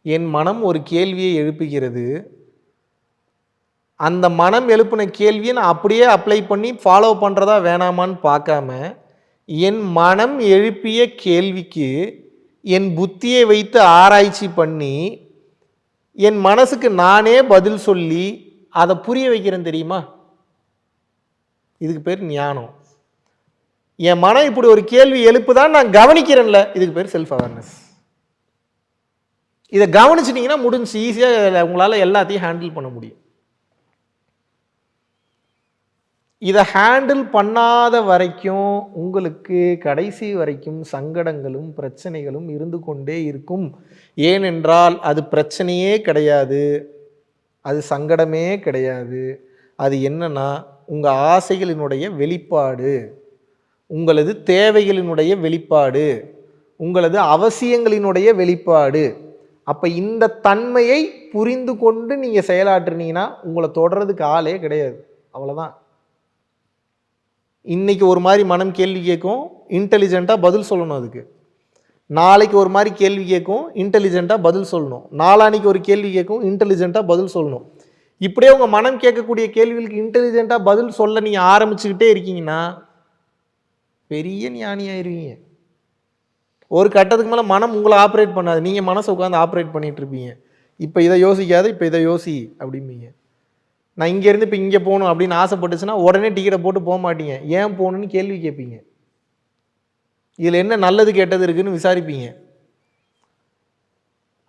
என் மனம் ஒரு கேள்வியை எழுப்புகிறது. அந்த மனம் எழுப்பின கேள்வியை நான் அப்படியே அப்ளை பண்ணி ஃபாலோ பண்ணுறதா வேணாமான்னு பார்க்காம, என் மனம் எழுப்பிய கேள்விக்கு என் புத்தியை வைத்து ஆராய்ச்சி பண்ணி, என் மனசுக்கு நானே பதில் சொல்லி அதை புரிய வைக்கிறேன் தெரியுமா? இதுக்கு பேர் ஞானம். என் மனம் இப்படி ஒரு கேள்வி எழுப்புதான் நான் கவனிக்கிறேன்ல, இதுக்கு பேர் செல்ஃப் அவேர்னஸ். இதை கவனிச்சிட்டிங்கன்னா முடிஞ்சு, ஈஸியாக உங்களால் எல்லாத்தையும் ஹேண்டில் பண்ண முடியும். இதை ஹேண்டில் பண்ணாத வரைக்கும் உங்களுக்கு கடைசி வரைக்கும் சங்கடங்களும் பிரச்சனைகளும் இருந்து கொண்டே இருக்கும். ஏனென்றால் அது பிரச்சனையே கிடையாது, அது சங்கடமே கிடையாது. அது என்னன்னா உங்கள் ஆசைகளினுடைய வெளிப்பாடு, உங்களது தேவைகளினுடைய வெளிப்பாடு, உங்களது அவசியங்களினுடைய வெளிப்பாடு. அப்போ இந்த தன்மையை புரிந்து கொண்டு நீங்கள் செயலாற்றுனீங்கன்னா உங்களை தொடர்றதுக்கு ஆளே கிடையாது. அவ்வளோதான். இன்னைக்கு ஒரு மாதிரி மனம் கேள்வி கேட்கும், இன்டெலிஜென்ட்டாக பதில் சொல்லணும். அதுக்கு நாளைக்கு ஒரு மாதிரி கேள்வி கேட்கும், இன்டெலிஜென்ட்டாக பதில் சொல்லணும். நாளான்னைக்கு ஒரு கேள்வி கேட்கும், இன்டெலிஜென்ட்டாக பதில் சொல்லணும். இப்படியே உங்கள் மனம் கேட்கக்கூடிய கேள்விகளுக்கு இன்டெலிஜென்ட்டாக பதில் சொல்ல நீங்கள் ஆரம்பிச்சுக்கிட்டே இருக்கீங்கன்னா பெரிய ஞானியாயிருவீங்க. ஒரு கட்டத்துக்கு மேலே மனம் உங்களை ஆப்ரேட் பண்ணாது, நீங்கள் மனசை உட்காந்து ஆப்ரேட் பண்ணிகிட்டு இருப்பீங்க. இப்போ இதை யோசிக்காத, இப்போ இதை யோசி அப்படிம்பீங்க. நான் இங்கேருந்து இப்போ இங்கே போகணும் அப்படின்னு ஆசைப்பட்டுச்சுன்னா உடனே டிக்கெட்டை போட்டு போக மாட்டீங்க. ஏன் போகணுன்னு கேள்வி கேட்பீங்க. இதில் என்ன நல்லது கெட்டது இருக்குன்னு விசாரிப்பீங்க.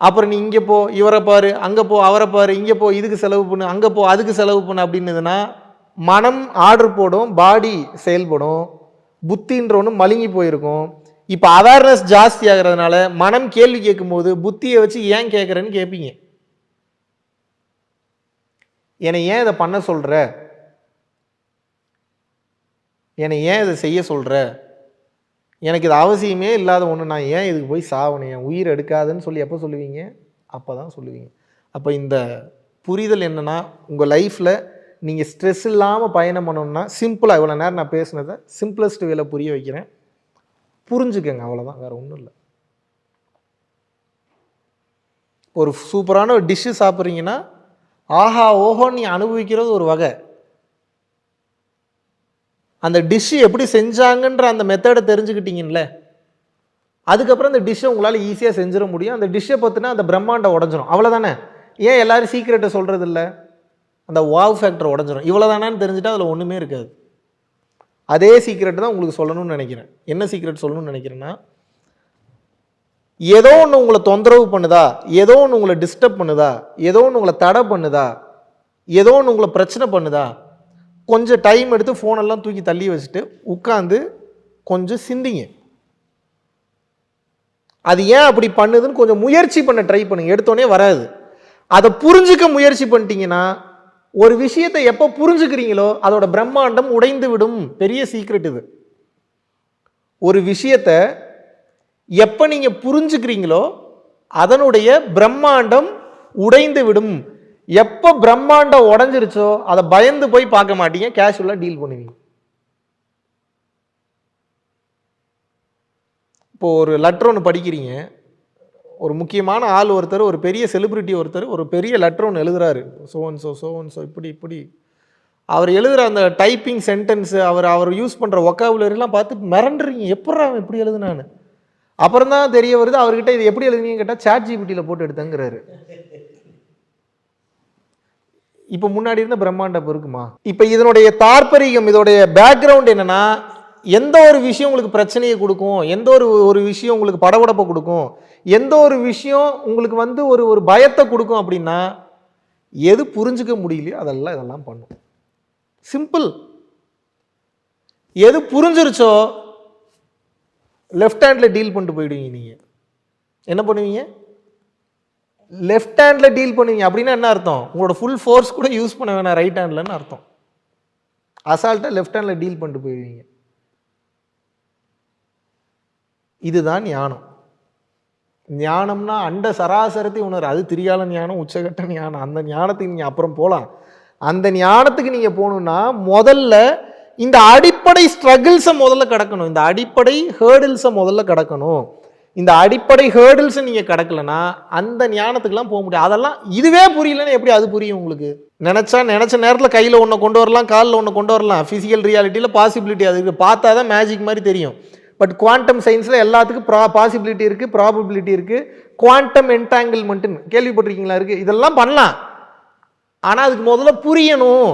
அப்புறம் நீ இங்கே போ, இவரை பாரு, அங்கே போ, அவரை பாரு, இங்கே போ, இதுக்கு செலவு பண்ணு, அங்கே போ, அதுக்கு செலவு பண்ணு அப்படின்னுதுன்னா மனம் ஆர்டர் போடும், பாடி செயல்படும், புத்தின்ற ஒன்று மழுங்கி போயிருக்கும். இப்போ அவேர்னஸ் ஜாஸ்தி ஆகிறதுனால மனம் கேள்வி கேட்கும்போது புத்தியை வச்சு ஏன் கேட்குறேன்னு கேட்பீங்க. என்னை ஏன் இதை பண்ண சொல்கிற, என்னை ஏன் இதை செய்ய சொல்கிற, எனக்கு இது அவசியமே இல்லாத ஒன்று, நான் ஏன் இதுக்கு போய் சாவணும், என் உயிர் எடுக்காதுன்னு சொல்லி எப்போ சொல்லுவீங்க? அப்போ தான் சொல்லுவீங்க. அப்போ இந்த புரிதல் என்னென்னா, உங்கள் லைஃப்பில் நீங்கள் ஸ்ட்ரெஸ் இல்லாமல் பயணம் பண்ணணும்னா சிம்பிளாக, இவ்வளோ நேரம் நான் பேசுனதை சிம்பிளஸ்ட் வேலை புரிய வைக்கிறேன், புரிஞ்சுக்கங்க. அவ்வளோதான், வேறு ஒன்றும் இல்லை. ஒரு சூப்பரான ஒரு டிஷ்ஷு சாப்பிட்றீங்கன்னா ஆஹா ஓஹோன்னு நீ அனுபவிக்கிறது ஒரு வகை. அந்த டிஷ்ஷு எப்படி செஞ்சாங்கன்ற அந்த மெத்தடை தெரிஞ்சுக்கிட்டீங்கல்ல, அதுக்கப்புறம் அந்த டிஷ்ஷை உங்களால் ஈஸியாக செஞ்சிட முடியும். அந்த டிஷ்ஷை பார்த்தினா அந்த பிரம்மாண்டம் உடஞ்சிரும். அவ்வளோதானே. ஏன் எல்லாரும் சீக்ரெட்டை சொல்கிறது இல்லை? அந்த வாவ் ஃபேக்டர் உடஞ்சிரும். இவ்வளோதானான்னு தெரிஞ்சுட்டா அதில் ஒன்றுமே இருக்காது. அதே சீக்ரெட் தான் உங்களுக்கு சொல்லணும்னு நினைக்கிறேன். என்ன சீக்ரெட் சொல்லணும்னு நினைக்கிறேன்னா, ஏதோ ஒன்று உங்களை தொந்தரவு பண்ணுதா, ஏதோ ஒன்று உங்களை டிஸ்டர்ப் பண்ணுதா, ஏதோ ஒன்று உங்களை தடை பண்ணுதா, ஏதோ ஒன்று உங்களை பிரச்சனை பண்ணுதா, கொஞ்சம் டைம் எடுத்து ஃபோனெல்லாம் தூக்கி தள்ளி வச்சுட்டு உட்காந்து கொஞ்சம் சிந்திங்க. அது ஏன் அப்படி பண்ணுதுன்னு கொஞ்சம் முயற்சி பண்ண ட்ரை பண்ணுங்க. எடுத்தோடனே வராது. அதை புரிஞ்சுக்க முயற்சி பண்ணிட்டீங்கன்னா, ஒரு விஷயத்தை எப்போ புரிஞ்சுக்கிறீங்களோ அதோட பிரம்மாண்டம் உடைந்து விடும். பெரிய சீக்ரெட் இது. ஒரு விஷயத்தை எப்போ நீங்கள் புரிஞ்சுக்கிறீங்களோ அதனுடைய பிரம்மாண்டம் உடைந்து விடும். எப்போ பிரம்மாண்டம் உடஞ்சிருச்சோ அதை பயந்து போய் பார்க்க மாட்டீங்க, கேஷுவலாக டீல் பண்ணுவீங்க. இப்போ ஒரு லெட்டர் ஒன்று படிக்கிறீங்க, ஒரு முக்கியமான ஆள் ஒருத்தர், ஒரு பெரிய செலிபிரிட்டி ஒருத்தர் ஒரு பெரிய லெட்டர் ஒன்று எழுதுறாரு, சோன்சோ இப்படி அவர் எழுதுகிற அந்த டைப்பிங் சென்டென்ஸு, அவர் யூஸ் பண்ணுற ஒக்காபுலரிலாம் பார்த்து மிரண்டுறீங்க. எப்பட்றா அவன் எப்படி எழுதுனான்னு. அப்புறம் தான் தெரிய வருது அவர்கிட்ட இது எப்படி எழுதுனீங்கன்னு கேட்டால் சாட் ஜிபிடியில் போட்டு எடுத்தங்கிறாரு. இப்போ முன்னாடி இருந்த பிரம்மாண்டம் இருக்குமா? இப்போ இதனுடைய தாற்பரிகம், இதோடைய பேக்ரவுண்ட் என்னன்னா, எந்த ஒரு விஷயம் உங்களுக்கு பிரச்சனையை கொடுக்கும், எந்த ஒரு விஷயம் உங்களுக்கு படபடப்பை கொடுக்கும், எந்த ஒரு விஷயம் உங்களுக்கு வந்து ஒரு பயத்தை கொடுக்கும் அப்படின்னா, எது புரிஞ்சுக்க முடியலையோ இதெல்லாம் பண்ணும். சிம்பிள். எது புரிஞ்சிருச்சோ லெஃப்ட் ஹேண்டில் டீல் பண்ணிட்டு போயிடுவீங்க. நீங்கள் என்ன பண்ணுவீங்க? லெஃப்ட் ஹேண்டில் டீல் பண்ணுவீங்க. அப்படின்னா என்ன அர்த்தம்? உங்களோட ஃபுல் ஃபோர்ஸ் கூட யூஸ் பண்ண வேணாம் ரைட் ஹேண்ட்லன்னு அர்த்தம். அசால்ட்டாக லெஃப்ட் ஹேண்டில் டீல் பண்ணிட்டு போயிடுவீங்க. இதுதான் ஞானம். ஞானம்னா அண்ட சராசரத்தை உணர், அது திரியால ஞானம், உச்சகட்ட ஞானம். அந்த ஞானத்துக்கு நீங்கள் அப்புறம் போகலாம். அந்த ஞானத்துக்கு நீங்கள் போகணுன்னா முதல்ல இந்த அடிப்படை ஸ்ட்ரகிள்ஸை முதல்ல கடக்கணும், இந்த அடிப்படை ஹேர்டில்ஸை முதல்ல கடக்கணும். இந்த அடிப்படை ஹேர்டில்ஸ் நீங்கள் கடக்கலன்னா அந்த ஞானத்துக்குலாம் போக முடியாது. அதெல்லாம் இதுவே புரியலன்னு எப்படி அது புரியும் உங்களுக்கு? நினச்ச நேரத்தில் கையில் ஒன்று கொண்டு வரலாம், காலில் ஒன்று கொண்டு வரலாம். ஃபிசிக்கல் ரியாலிட்டியில் பாசிபிலிட்டி அதுக்கு பார்த்தா தான் மேஜிக் மாதிரி தெரியும். பட் குவாண்டம் சயின்ஸில் எல்லாத்துக்கும் பாசிபிலிட்டி இருக்குது, ப்ராபபிலிட்டி இருக்குது. குவாண்டம் என்டாங்கிள்மெண்ட்டுன்னு கேள்விப்பட்டிருக்கீங்களா? இருக்குது. இதெல்லாம் பண்ணலாம், ஆனால் அதுக்கு முதல்ல புரியணும்.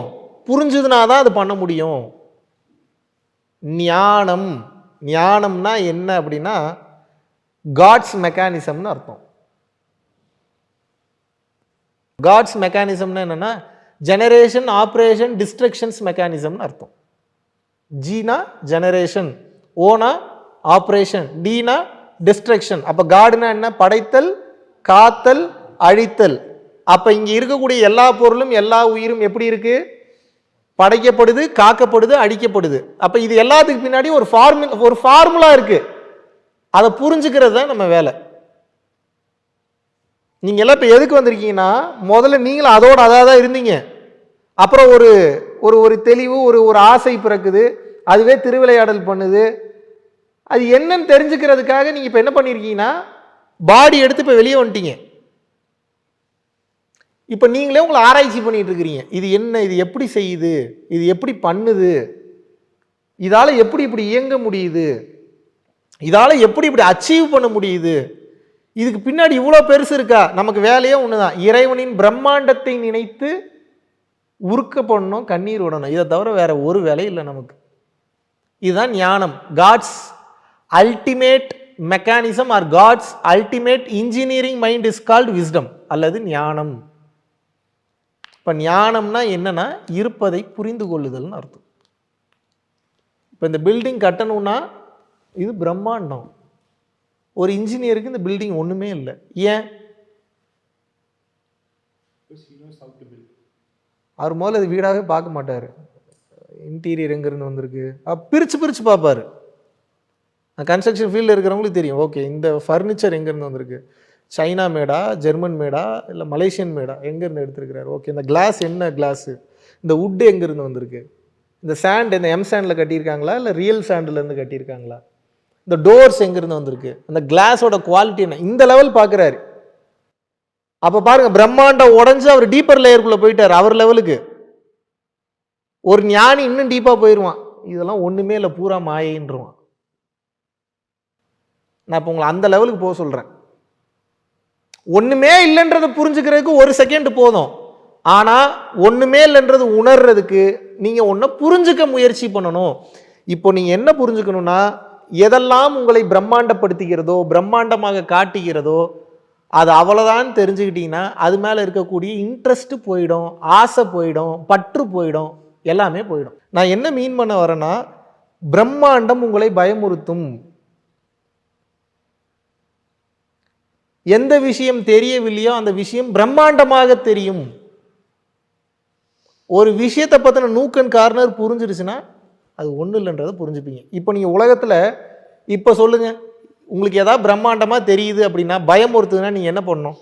புரிஞ்சுதுனா தான் அது பண்ண முடியும். ஞானம்னா என்ன அப்படின்னா காட்ஸ் மெக்கானிசம்னு அர்த்தம். காட்ஸ் மெக்கானிசம்னா என்னன்னா ஜெனரேஷன், ஆப்ரேஷன், டிஸ்ட்ரக்ஷன்ஸ் மெக்கானிசம்னு அர்த்தம். ஜீனா ஜெனரேஷன், ஓனா ஆப்ரேஷன், டீனா டிஸ்ட்ரக்ஷன். அப்போ காடுனா என்ன? படைத்தல், காத்தல், அழித்தல். அப்போ இங்கே இருக்கக்கூடிய எல்லா பொருளும் எல்லா உயிரும் எப்படி இருக்கு? படைக்கப்படுது, காக்கப்படுது, அழிக்கப்படுது. அப்போ இது எல்லாத்துக்கு பின்னாடி ஒரு ஃபார்முலா இருக்கு. அதை புரிஞ்சுக்கிறது தான் நம்ம வேலை. நீங்க எல்லாம் இப்போ எதுக்கு வந்திருக்கீங்கன்னா, முதல்ல நீங்களும் அதோட அதான் இருந்தீங்க. அப்புறம் ஒரு ஒரு தெளிவு, ஒரு ஆசை பிறக்குது, அதுவே திருவிளையாடல் பண்ணுது. அது என்னன்னு தெரிஞ்சுக்கிறதுக்காக நீங்க இப்போ என்ன பண்ணிருக்கீங்கன்னா, பாடி எடுத்து இப்போ வெளியே வந்துட்டீங்க. இப்போ நீங்களே உங்களை ஆராய்ச்சி பண்ணிட்டு இருக்கிறீங்க. இது என்ன, இது எப்படி செய்யுது, இது எப்படி பண்ணுது, இதால எப்படி இப்படி இயங்க முடியுது, இதால எப்படி இப்படி அச்சீவ் பண்ண முடியுது, இதுக்கு பின்னாடி இவ்வளோ பெருசு இருக்கா? நமக்கு வேலையே ஒண்ணுதான், இறைவனின் பிரம்மாண்டத்தை நினைத்து உருக்க பண்ணணும், கண்ணீர் விடணும். இதை தவிர வேற ஒரு வேலை இல்லை நமக்கு. இதுதான் ஞானம். God's ultimate mechanism or God's ultimate engineering mind is called wisdom அல்லது ஞானம். இப்போ ஞானம்னா என்னன்னா இருப்பதை புரிந்து கொள்ளுதல்னு அர்த்தம். இப்போ இந்த பில்டிங் கட்டணும்னா இது பிரம்மாண்டம். ஒரு இன்ஜினியருக்கு இந்த பில்டிங் ஒண்ணுமே இல்லை. ஏன்? அவர் முதல்ல அது வீடாகவே பார்க்க மாட்டார். இன்டீரியர் எங்கேருந்து வந்திருக்கு பிரித்து பார்ப்பார். கன்ஸ்ட்ரக்ஷன் ஃபீல்டில் இருக்கிறவங்களுக்கு தெரியும். ஓகே, இந்த ஃபர்னிச்சர் எங்கேருந்து வந்திருக்கு, சைனா மேடா, ஜெர்மன் மேடா, இல்லை மலேசியன் மேடா, எங்கேருந்து எடுத்துருக்கிறார். ஓகே, இந்த கிளாஸ் என்ன கிளாஸு, இந்த வுட்டு எங்கேருந்து வந்திருக்கு, இந்த சாண்ட் இந்த எம் சாண்டில் கட்டியிருக்காங்களா இல்லை ரியல் சாண்டிலேருந்து கட்டியிருக்காங்களா, இந்த டோர்ஸ் எங்கேருந்து வந்திருக்கு, அந்த கிளாஸோட குவாலிட்டி என்ன, இந்த லெவல் பார்க்குறாரு. அப்போ பாருங்க, பிரம்மாண்டம் உடஞ்சி அவர் டீப்பர் லேயருக்குள்ளே போயிட்டார். அவர் லெவலுக்கு ஒரு ஞானி இன்னும் டீப்பாக போயிடுவான். இதெல்லாம் ஒன்றுமே இல்லை, பூரா மாயின்றுவான். நான் இப்போ உங்களை அந்த லெவலுக்கு போக சொல்கிறேன். ஒன்றுமே இல்லைன்றதை புரிஞ்சுக்கிறதுக்கு ஒரு செகண்ட் போதும். ஆனால் ஒன்றுமே இல்லைன்றது உணர்றதுக்கு நீங்கள் ஒன்றை புரிஞ்சுக்க முயற்சி பண்ணணும். இப்போ நீங்கள் என்ன புரிஞ்சுக்கணும்னா, எதெல்லாம் உங்களை பிரம்மாண்டப்படுத்துகிறதோ, பிரம்மாண்டமாக காட்டுகிறதோ, அது அவ்வளோதான் தெரிஞ்சுக்கிட்டீங்கன்னா அது மேலே இருக்கக்கூடிய இன்ட்ரெஸ்ட் போயிடும், ஆசை போயிடும், பற்று போயிடும், எல்லாமே போயிடும். நான் என்ன மீன் பண்ண வரேன்னா, பிரம்மாண்டம் உங்களை பயமுறுத்தும். எந்த விஷயம் தெரியவில்லையோ அந்த விஷயம் பிரம்மாண்டமாக தெரியும். ஒரு விஷயத்தை பற்றின நூக்கன் கார்னர் புரிஞ்சிருச்சுன்னா அது ஒன்றும் இல்லைன்றதை புரிஞ்சுப்பீங்க. இப்போ நீங்கள் உலகத்தில் இப்போ சொல்லுங்கள், உங்களுக்கு ஏதாவது பிரம்மாண்டமாக தெரியுது அப்படின்னா, பயமுறுத்துதுன்னா நீங்கள் என்ன பண்ணணும்?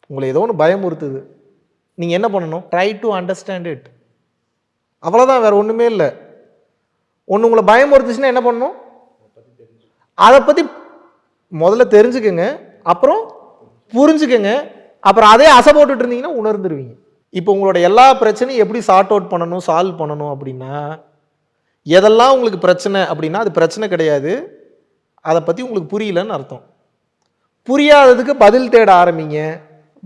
உங்களை ஏதோ ஒன்று பயமுறுத்துது, நீங்கள் என்ன பண்ணணும்? Try to understand it. அவ்வளோதான், வேறு ஒன்றுமே இல்லை. ஒன்று உங்களை பயமுறுத்துச்சுன்னா என்ன பண்ணணும்? அதை பற்றி முதல்ல தெரிஞ்சுக்கங்க, அப்புறம் புரிஞ்சுக்கங்க, அப்புறம் அதே அசை போட்டுட்டு இருந்தீங்கன்னா உணர்ந்துருவீங்க. இப்போ உங்களோட எல்லா பிரச்சனையும் எப்படி சார்ட் அவுட் பண்ணணும், சால்வ் பண்ணணும் அப்படின்னா, எதெல்லாம் உங்களுக்கு பிரச்சனை அப்படின்னா அது பிரச்சனை கிடையாது, அதை பற்றி உங்களுக்கு புரியலன்னு அர்த்தம். புரியாததுக்கு பதில் தேட ஆரம்பிங்க,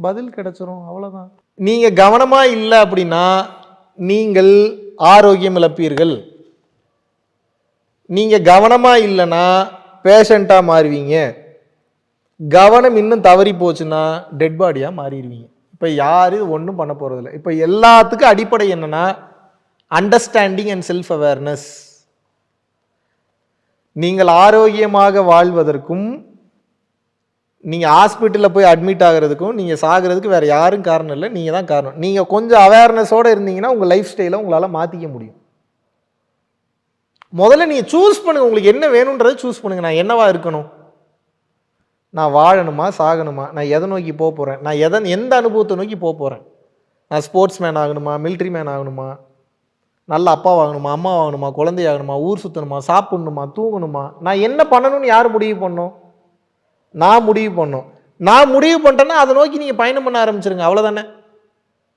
பதில் கிடைச்சிரும், அவ்வளோதான். நீங்கள் கவனமாக இல்லை அப்படின்னா நீங்கள் ஆரோக்கியம் இழப்பீர்கள். நீங்கள் கவனமாக இல்லைன்னா பேஷண்ட்டாக மாறுவீங்க. கவனம் இன்னும் தவறி போச்சுன்னா டெட் பாடியாக மாறிடுவீங்க. இப்போ யாரும் இது ஒன்றும் பண்ண போகிறதில்ல. இப்போ எல்லாத்துக்கும் அடிப்படை என்னன்னா அண்டர்ஸ்டாண்டிங் அண்ட் செல்ஃப் அவேர்னஸ். நீங்கள் ஆரோக்கியமாக வாழ்வதற்கும் நீங்கள் ஹாஸ்பிட்டலில் போய் அட்மிட் ஆகிறதுக்கும் நீங்கள் சாகிறதுக்கு வேறு யாரும் காரணம் இல்லை, நீங்கள் தான் காரணம். நீங்கள் கொஞ்சம் அவேர்னஸோடு இருந்தீங்கன்னா உங்கள் லைஃப் ஸ்டைலை உங்களால் மாற்றிக்க முடியும். முதல்ல நீங்கள் சூஸ் பண்ணுங்கள், உங்களுக்கு என்ன வேணுன்றதை சூஸ் பண்ணுங்கள். நான் என்னவா இருக்கணும், நான் வாழணுமா சாகணுமா, நான் எதை நோக்கி போக போகிறேன், நான் எந்த அனுபவத்தை நோக்கி போக போகிறேன், நான் ஸ்போர்ட்ஸ் மேன் ஆகணுமா, மிலிட்ரி மேன் ஆகணுமா, நல்ல அப்பா வாங்கணுமா, அம்மா வாங்கணுமா, குழந்தை ஆகணுமா, ஊர் சுற்றணுமா, சாப்பிடணுமா, தூங்கணுமா, நான் என்ன பண்ணணும்னு யார் முடிவு பண்ணும்? நான் முடிவு பண்ணும். நான் முடிவு பண்ணிட்டேன்னா அதை நோக்கி நீங்கள் பயணம் பண்ண ஆரம்பிச்சிருங்க, அவ்வளோதானே.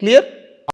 கிளியர்?